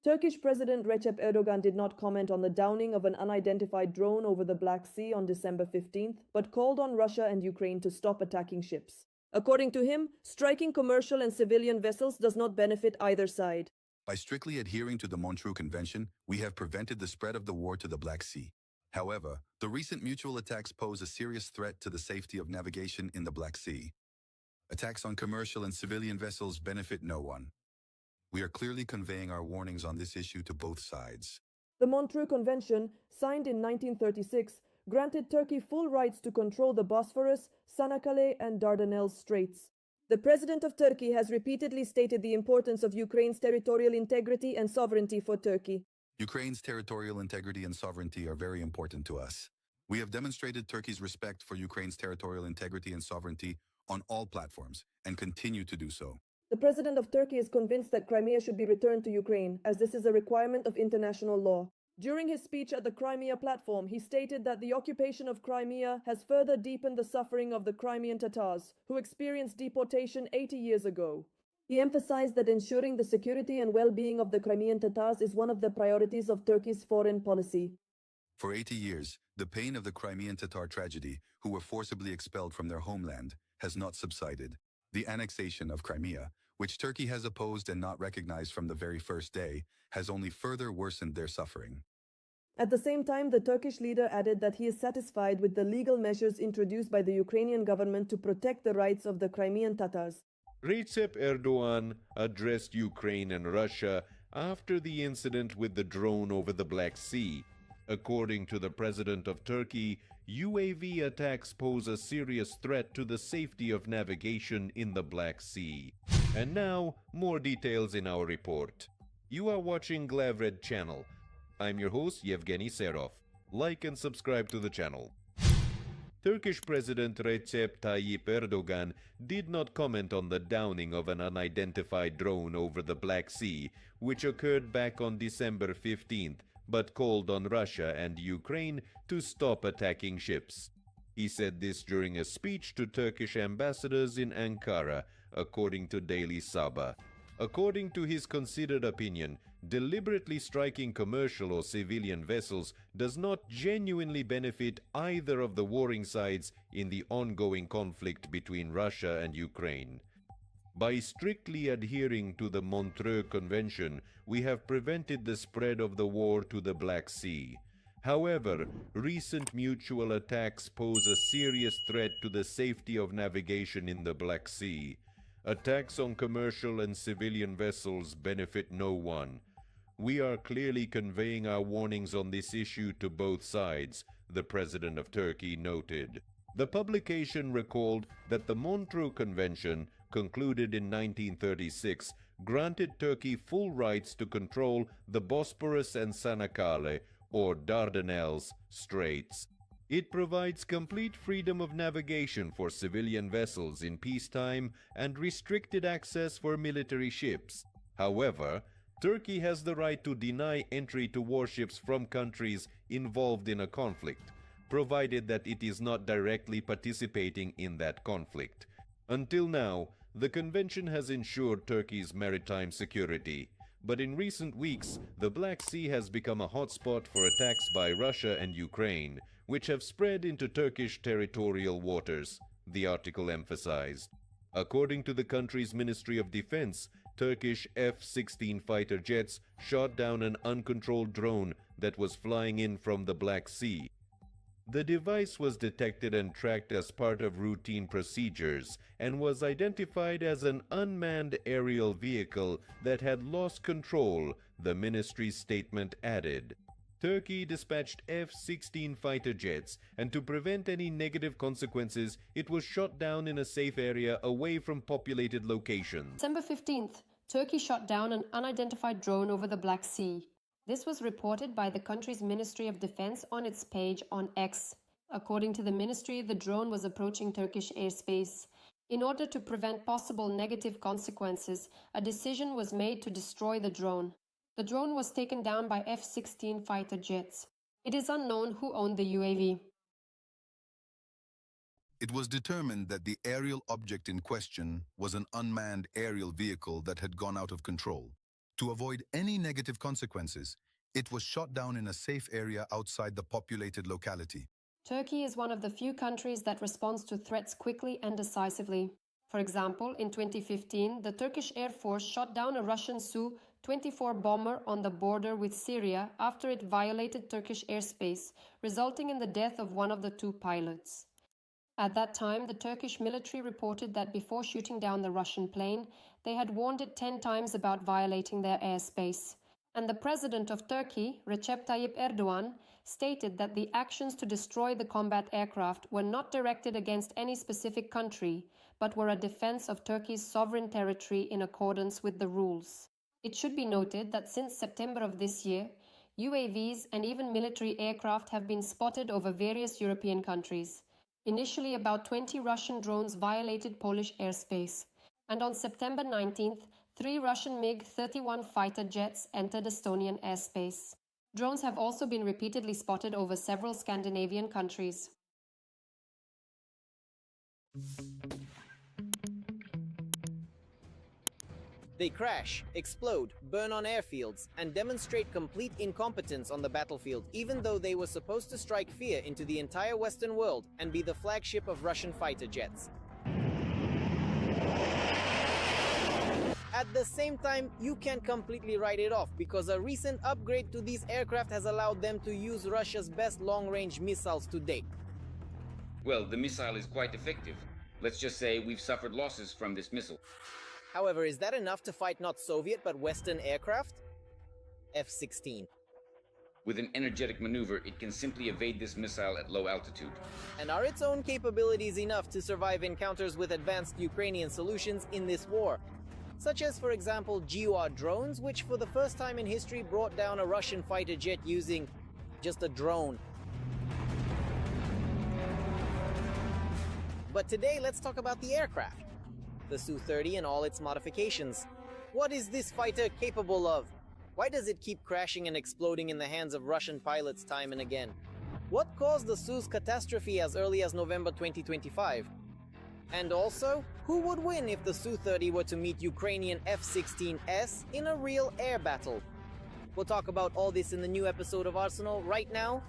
Turkish President Recep Erdogan did not comment on the downing of an unidentified drone over the Black Sea on December 15th, but called on Russia and Ukraine to stop attacking ships. According to him, striking commercial and civilian vessels does not benefit either side. By strictly adhering to the Montreux Convention, we have prevented the spread of the war to the Black Sea. However, the recent mutual attacks pose a serious threat to the safety of navigation in the Black Sea. Attacks on commercial and civilian vessels benefit no one. We are clearly conveying our warnings on this issue to both sides. The Montreux Convention, signed in 1936, granted Turkey full rights to control the Bosphorus, Çanakkale, and Dardanelles Straits. The President of Turkey has repeatedly stated the importance of Ukraine's territorial integrity and sovereignty for Turkey. Ukraine's territorial integrity and sovereignty are very important to us. We have demonstrated Turkey's respect for Ukraine's territorial integrity and sovereignty on all platforms and continue to do so. The President of Turkey is convinced that Crimea should be returned to Ukraine, as this is a requirement of international law. During his speech at the Crimea platform, he stated that the occupation of Crimea has further deepened the suffering of the Crimean Tatars, who experienced deportation 80 years ago. He emphasized that ensuring the security and well-being of the Crimean Tatars is one of the priorities of Turkey's foreign policy. For 80 years, the pain of the Crimean Tatar tragedy, who were forcibly expelled from their homeland, has not subsided. The annexation of Crimea, which Turkey has opposed and not recognized from the very first day, has only further worsened their suffering. At the same time, the Turkish leader added that he is satisfied with the legal measures introduced by the Ukrainian government to protect the rights of the Crimean Tatars. Recep Erdogan addressed Ukraine and Russia after the incident with the drone over the Black Sea. According to the President of Turkey, UAV attacks pose a serious threat to the safety of navigation in the Black Sea. And now, more details in our report. You are watching Glavred channel. I'm your host, Yevgeny Serov. Like and subscribe to the channel. Turkish President Recep Tayyip Erdogan did not comment on the downing of an unidentified drone over the Black Sea, which occurred back on December 15th, but called on Russia and Ukraine to stop attacking ships. He said this during a speech to Turkish ambassadors in Ankara, according to Daily Sabah. According to his considered opinion, deliberately striking commercial or civilian vessels does not genuinely benefit either of the warring sides in the ongoing conflict between Russia and Ukraine. By strictly adhering to the Montreux Convention, we have prevented the spread of the war to the Black Sea. However, recent mutual attacks pose a serious threat to the safety of navigation in the Black Sea. Attacks on commercial and civilian vessels benefit no one. We are clearly conveying our warnings on this issue to both sides, the President of Turkey noted. The publication recalled that the Montreux Convention, concluded in 1936, granted Turkey full rights to control the Bosporus and Çanakkale, or Dardanelles, Straits. It provides complete freedom of navigation for civilian vessels in peacetime and restricted access for military ships. However, Turkey has the right to deny entry to warships from countries involved in a conflict, provided that it is not directly participating in that conflict. Until now, the convention has ensured Turkey's maritime security. But in recent weeks, the Black Sea has become a hotspot for attacks by Russia and Ukraine, which have spread into Turkish territorial waters, the article emphasized. According to the country's Ministry of Defense, Turkish F-16 fighter jets shot down an uncontrolled drone that was flying in from the Black Sea. The device was detected and tracked as part of routine procedures and was identified as an unmanned aerial vehicle that had lost control, the ministry's statement added. Turkey dispatched F-16 fighter jets, and to prevent any negative consequences, it was shot down in a safe area away from populated locations. December 15th, Turkey shot down an unidentified drone over the Black Sea. This was reported by the country's Ministry of Defense on its page on X. According to the ministry, the drone was approaching Turkish airspace. In order to prevent possible negative consequences, a decision was made to destroy the drone. The drone was taken down by F-16 fighter jets. It is unknown who owned the UAV. It was determined that the aerial object in question was an unmanned aerial vehicle that had gone out of control. To avoid any negative consequences, it was shot down in a safe area outside the populated locality. Turkey is one of the few countries that responds to threats quickly and decisively. For example, in 2015, the Turkish Air Force shot down a Russian Su-24 bomber on the border with Syria after it violated Turkish airspace, resulting in the death of one of the two pilots. At that time, the Turkish military reported that before shooting down the Russian plane, they had warned it 10 times about violating their airspace. And the president of Turkey, Recep Tayyip Erdogan, stated that the actions to destroy the combat aircraft were not directed against any specific country, but were a defense of Turkey's sovereign territory in accordance with the rules. It should be noted that since September of this year, UAVs and even military aircraft have been spotted over various European countries. Initially, about 20 Russian drones violated Polish airspace, and on September 19th, 3 Russian MiG-31 fighter jets entered Estonian airspace. Drones have also been repeatedly spotted over several Scandinavian countries. They crash, explode, burn on airfields, and demonstrate complete incompetence on the battlefield, even though they were supposed to strike fear into the entire Western world and be the flagship of Russian fighter jets. At the same time, you can't completely write it off, because a recent upgrade to these aircraft has allowed them to use Russia's best long-range missiles to date. Well, the missile is quite effective. Let's just say we've suffered losses from this missile. However, is that enough to fight not Soviet but Western aircraft? F-16. With an energetic maneuver, it can simply evade this missile at low altitude. And are its own capabilities enough to survive encounters with advanced Ukrainian solutions in this war? Such as, for example, GUR drones, which for the first time in history brought down a Russian fighter jet using just a drone. But today, let's talk about the aircraft. The Su-30 and all its modifications. What is this fighter capable of? Why does it keep crashing and exploding in the hands of Russian pilots time and again? What caused the Su's catastrophe as early as November 2025? And also, who would win if the Su-30 were to meet Ukrainian F-16s in a real air battle? We'll talk about all this in the new episode of Arsenal right now.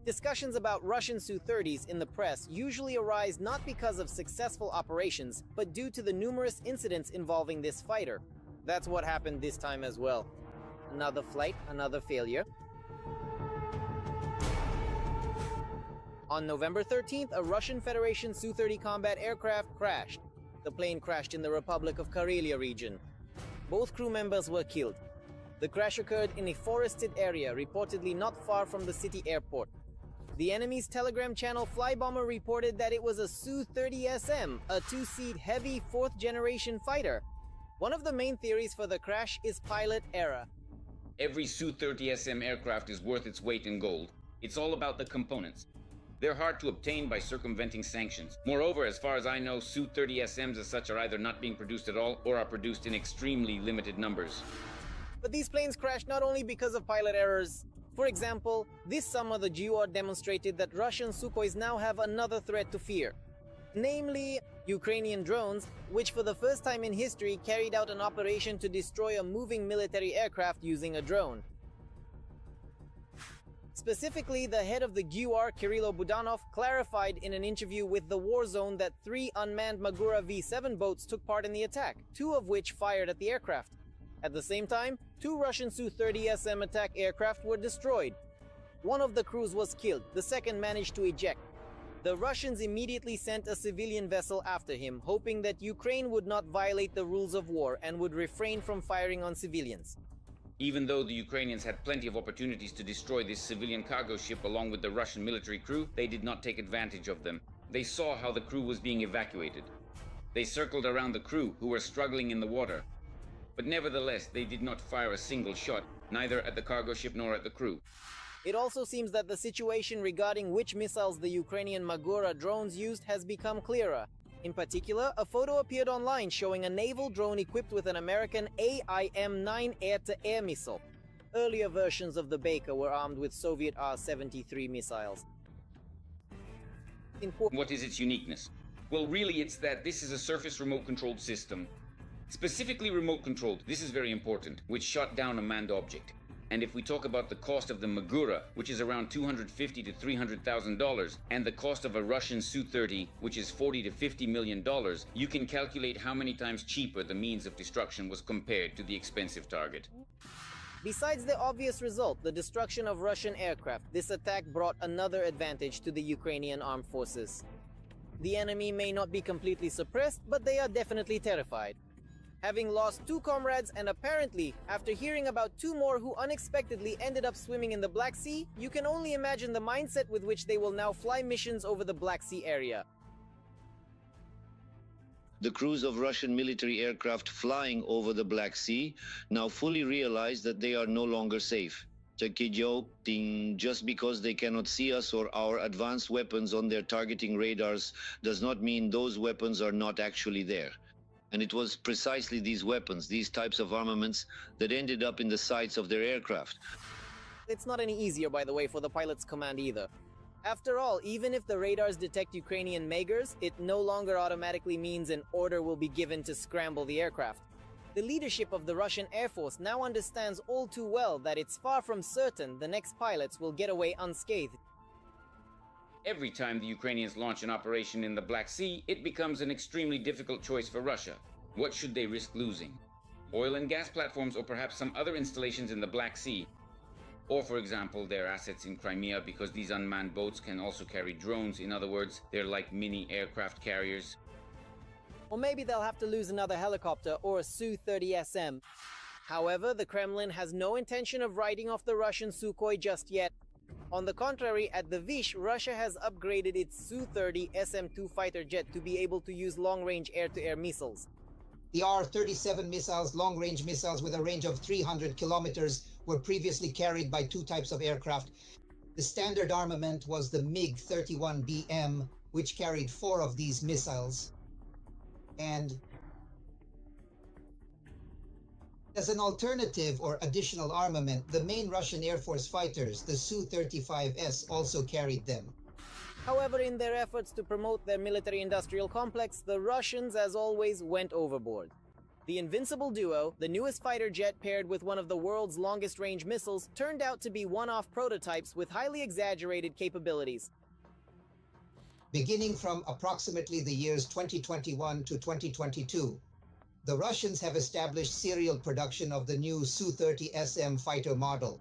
Discussions about Russian Su-30s in the press usually arise not because of successful operations, but due to the numerous incidents involving this fighter. That's what happened this time as well. Another flight, another failure. On November 13th, a Russian Federation Su-30 combat aircraft crashed. The plane crashed in the Republic of Karelia region. Both crew members were killed. The crash occurred in a forested area, reportedly not far from the city airport. The enemy's Telegram channel Flybomber reported that it was a Su-30SM, a two-seat heavy fourth-generation fighter. One of the main theories for the crash is pilot error. Every Su-30SM aircraft is worth its weight in gold. It's all about the components. They're hard to obtain by circumventing sanctions. Moreover, as far as I know, Su-30SMs as such are either not being produced at all or are produced in extremely limited numbers. But these planes crashed not only because of pilot errors. For example, this summer the GUR demonstrated that Russian Sukhois now have another threat to fear. Namely, Ukrainian drones, which for the first time in history carried out an operation to destroy a moving military aircraft using a drone. Specifically, the head of the GUR, Kirilo Budanov, clarified in an interview with The War Zone that 3 unmanned Magura V-7 boats took part in the attack, 2 of which fired at the aircraft. At the same time, 2 Russian Su-30SM attack aircraft were destroyed. One of the crews was killed, the second managed to eject. The Russians immediately sent a civilian vessel after him, hoping that Ukraine would not violate the rules of war and would refrain from firing on civilians. Even though the Ukrainians had plenty of opportunities to destroy this civilian cargo ship along with the Russian military crew, they did not take advantage of them. They saw how the crew was being evacuated. They circled around the crew, who were struggling in the water. But nevertheless, they did not fire a single shot, neither at the cargo ship nor at the crew. It also seems that the situation regarding which missiles the Ukrainian Magura drones used has become clearer. In particular, a photo appeared online showing a naval drone equipped with an American AIM-9 air-to-air missile. Earlier versions of the Baker were armed with Soviet R-73 missiles. What is its uniqueness? Well, really, it's that this is a surface remote-controlled system. Specifically remote-controlled, this is very important, which shot down a manned object. And if we talk about the cost of the Magura, which is around $250,000 to $300,000, and the cost of a Russian Su-30, which is $40 to $50 million, you can calculate how many times cheaper the means of destruction was compared to the expensive target. Besides the obvious result, the destruction of Russian aircraft, this attack brought another advantage to the Ukrainian armed forces. The enemy may not be completely suppressed, but they are definitely terrified. Having lost 2 comrades and apparently, after hearing about 2 more who unexpectedly ended up swimming in the Black Sea, you can only imagine the mindset with which they will now fly missions over the Black Sea area. The crews of Russian military aircraft flying over the Black Sea now fully realize that they are no longer safe. Joking, just because they cannot see us or our advanced weapons on their targeting radars does not mean those weapons are not actually there. And it was precisely these weapons, these types of armaments, that ended up in the sights of their aircraft. It's not any easier, by the way, for the pilot's command either. After all, even if the radars detect Ukrainian Magurs, it no longer automatically means an order will be given to scramble the aircraft. The leadership of the Russian Air Force now understands all too well that it's far from certain the next pilots will get away unscathed. Every time the Ukrainians launch an operation in the Black Sea, it becomes an extremely difficult choice for Russia. What should they risk losing? Oil and gas platforms, or perhaps some other installations in the Black Sea? Or, for example, their assets in Crimea, because these unmanned boats can also carry drones. In other words, they're like mini aircraft carriers. Or maybe they'll have to lose another helicopter or a Su-30SM. However, the Kremlin has no intention of writing off the Russian Sukhoi just yet. On the contrary, at the Vish, Russia has upgraded its Su-30 SM-2 fighter jet to be able to use long-range air-to-air missiles. The R-37 missiles, long-range missiles with a range of 300 kilometers, were previously carried by 2 types of aircraft. The standard armament was the MiG-31BM, which carried 4 of these missiles. And as an alternative or additional armament, the main Russian Air Force fighters, the Su-35S, also carried them. However, in their efforts to promote their military-industrial complex, the Russians, as always, went overboard. The Invincible duo, the newest fighter jet paired with one of the world's longest-range missiles, turned out to be one-off prototypes with highly exaggerated capabilities. Beginning from approximately the years 2021 to 2022, the Russians have established serial production of the new Su-30SM fighter model.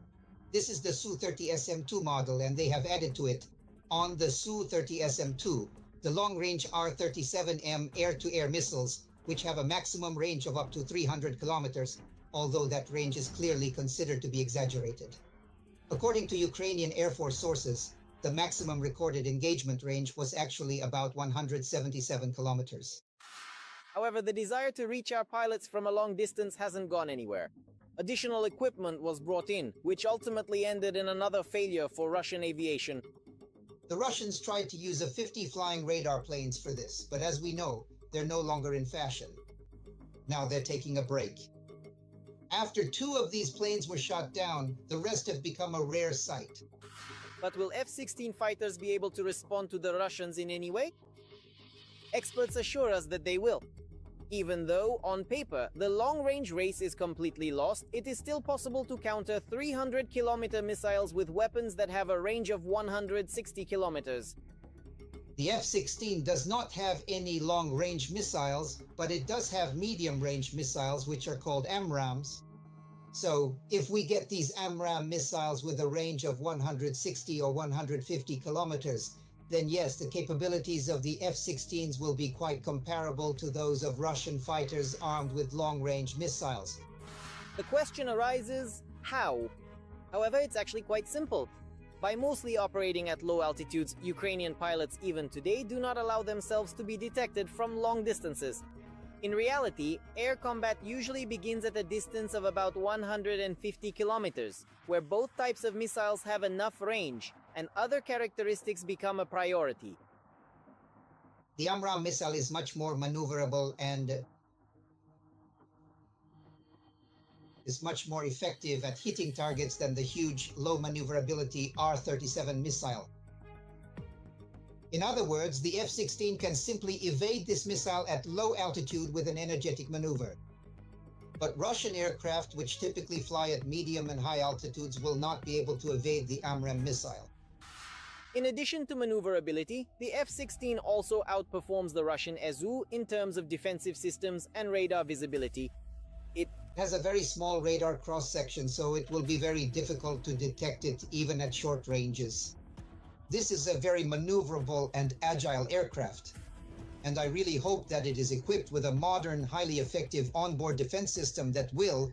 This is the Su-30SM-2 model, and they have added to it, on the Su-30SM-2, the long-range R-37M air-to-air missiles, which have a maximum range of up to 300 kilometers, although that range is clearly considered to be exaggerated. According to Ukrainian Air Force sources, the maximum recorded engagement range was actually about 177 kilometers. However, the desire to reach our pilots from a long distance hasn't gone anywhere. Additional equipment was brought in, which ultimately ended in another failure for Russian aviation. The Russians tried to use a 50 flying radar planes for this, but as we know, they're no longer in fashion. Now they're taking a break. After 2 of these planes were shot down, the rest have become a rare sight. But will F-16 fighters be able to respond to the Russians in any way? Experts assure us that they will. Even though, on paper, the long-range race is completely lost, it is still possible to counter 300-kilometer missiles with weapons that have a range of 160 kilometers. The F-16 does not have any long-range missiles, but it does have medium-range missiles, which are called AMRAAMs. So, if we get these AMRAAM missiles with a range of 160 or 150 kilometers, then yes, the capabilities of the F-16s will be quite comparable to those of Russian fighters armed with long-range missiles. The question arises, how? However, it's actually quite simple. By mostly operating at low altitudes, Ukrainian pilots even today do not allow themselves to be detected from long distances. In reality, air combat usually begins at a distance of about 150 kilometers, where both types of missiles have enough range, and other characteristics become a priority. The AMRAAM missile is much more maneuverable and is much more effective at hitting targets than the huge, low maneuverability R-37 missile. In other words, the F-16 can simply evade this missile at low altitude with an energetic maneuver. But Russian aircraft, which typically fly at medium and high altitudes, will not be able to evade the AMRAAM missile. In addition to maneuverability, the F-16 also outperforms the Russian Su in terms of defensive systems and radar visibility. It has a very small radar cross-section, so it will be very difficult to detect it even at short ranges. This is a very maneuverable and agile aircraft, and I really hope that it is equipped with a modern, highly effective onboard defense system that will,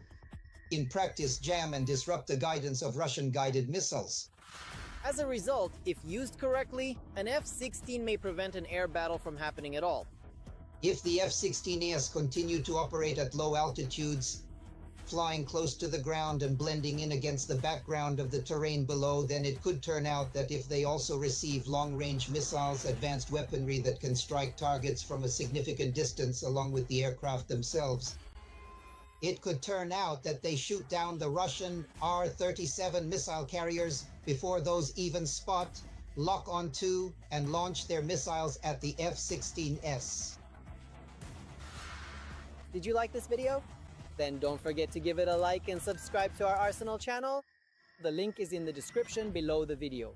in practice, jam and disrupt the guidance of Russian-guided missiles. As a result, if used correctly, an F-16 may prevent an air battle from happening at all. If the F-16Es continue to operate at low altitudes, flying close to the ground and blending in against the background of the terrain below, then it could turn out that if they also receive long-range missiles, advanced weaponry that can strike targets from a significant distance along with the aircraft themselves, it could turn out that they shoot down the Russian R-37 missile carriers before those even spot, lock onto, and launch their missiles at the F-16S. Did you like this video? Then don't forget to give it a like and subscribe to our Arsenal channel. The link is in the description below the video.